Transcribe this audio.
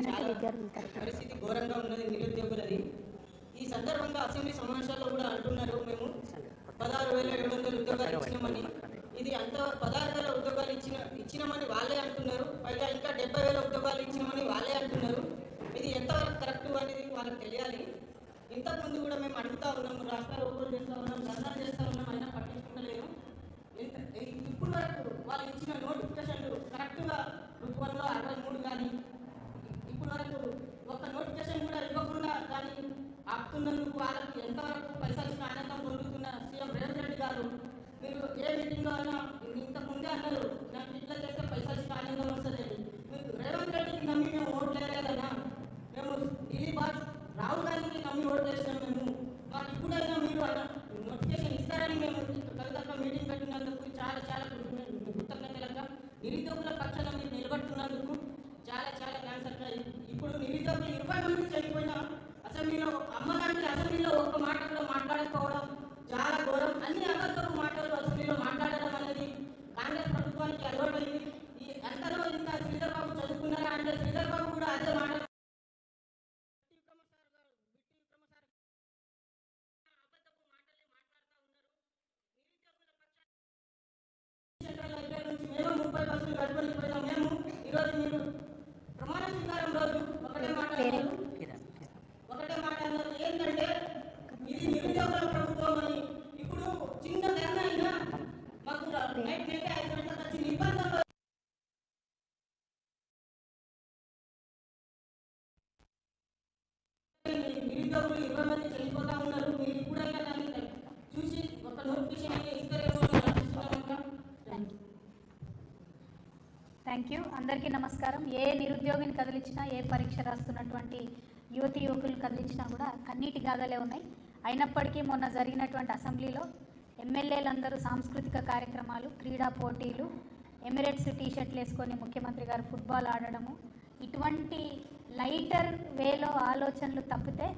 అనేది చాలా పరిస్థితి ఘోరంగా ఉన్నది నిరుద్యోగులది. ఈ సందర్భంగా అసెంబ్లీ సమావేశాల్లో కూడా అంటున్నారు, మేము 16,700 ఉద్యోగాలు ఇచ్చినామని. ఇది అంత 16,000 ఉద్యోగాలు ఇచ్చినామని వాళ్ళే అంటున్నారు. పైగా ఇంకా 70,000 ఉద్యోగాలు ఇచ్చినామని వాళ్ళే అంటున్నారు. ఇది ఎంతవరకు కరెక్ట్ అనేది వాళ్ళకి తెలియాలి. ఇంతకుముందు కూడా మేము అడుగుతా ఉన్నాము, రాష్ట్రాలు ఓపెన్ చేస్తూ ఉన్నాం, ధర్నాలు చేస్తూ ఉన్నాం, అయినా పట్టించుకుంటలేము. ఇప్పుడు వరకు వాళ్ళు ఇచ్చిన నోటిఫికేషన్లు కరెక్ట్గా రూపంలో 63 కానీ ఇప్పుడు వరకు ఒక నోటిఫికేషన్ కూడా ఇవ్వకుండా కానీ ఆపుతున్నందుకు వాళ్ళకి ఎంతవరకు పైసలు ఆనందం పొందుతున్న సీఎం రేవంత్ రెడ్డి గారు, మీరు ఏ మీటింగ్లో అయినా ఇంతకుముందే అన్నారు, నాకు ఇట్లా చేస్తే పైసలు ఆనందం వస్తుంది. మీకు రేవంత్ రెడ్డికి నమ్మి మేము ఓట్లు వేయలేదన్నా, మేము ఢిల్లీ బాస్ రాహుల్ గాంధీకి నమ్మి ఓట్లు వేసినాం. మేము మాకు ఇప్పుడైనా మీరు నోటిఫికేషన్ ఇస్తారని మేము కవితక్క మీటింగ్ పెట్టినందుకు చాలా చాలా కృతజ్ఞతలుగా, నిరుద్యోగుల పక్షాన మీరు నిలబడుతున్నందుకు చాలా చాలా థ్యాంక్స్ అక్క. ఇప్పుడు నిరుద్యోగులు 20 మంది చనిపోయిన అసెంబ్లీలో అమ్మగారికి అసెంబ్లీలో ఒక్క మాట కూడా మాట్లాడకపోవడం చాలా ఘోరం. అన్ని అబద్ధపు మాటలు అసెంబ్లీలో మాట్లాడడం అనేది కాంగ్రెస్ ప్రభుత్వానికి అలవాటైంది. ఈ అంతలో ఇంకా శ్రీధర్ బాబు చదువుకున్నారా అంటే శ్రీధర్ బాబు కూడా అదే మాట మేము 30% గడపడిపోయినాం. మేము ఈరోజు మీరు ప్రమాణ స్వీకారం రోజు ఒకటే మాట అన్నారు, ఏంటంటే ఇది నిరుద్యోగుల ప్రభుత్వం అని. ఇప్పుడు చిన్న ధర్నా అయినా మాకు నైట్ 5 గంటలకు వచ్చి నిబంధనలు నిరుద్యోగులు 20 మంది చనిపోతా ఉన్నారు. మీరు ఇప్పుడైనా దాన్ని చూసి ఒక నోటిఫికేషన్ ఇస్తారేమో ఆలోచిస్తున్నాం. Thank you. అందరికీ నమస్కారం. ఏ నిరుద్యోగిని కదిలించినా, ఏ పరీక్ష రాస్తున్నటువంటి యువతి యువకులు కదిలించినా కూడా కన్నీటి గాథలే ఉన్నాయి. అయినప్పటికీ మొన్న జరిగినటువంటి అసెంబ్లీలో ఎమ్మెల్యేలందరూ సాంస్కృతిక కార్యక్రమాలు, క్రీడా పోటీలు, ఎమిరేట్స్ టీషర్ట్లు వేసుకొని ముఖ్యమంత్రి గారు ఫుట్బాల్ ఆడడము, ఇటువంటి లైటర్ వేలో ఆలోచనలు తప్పితే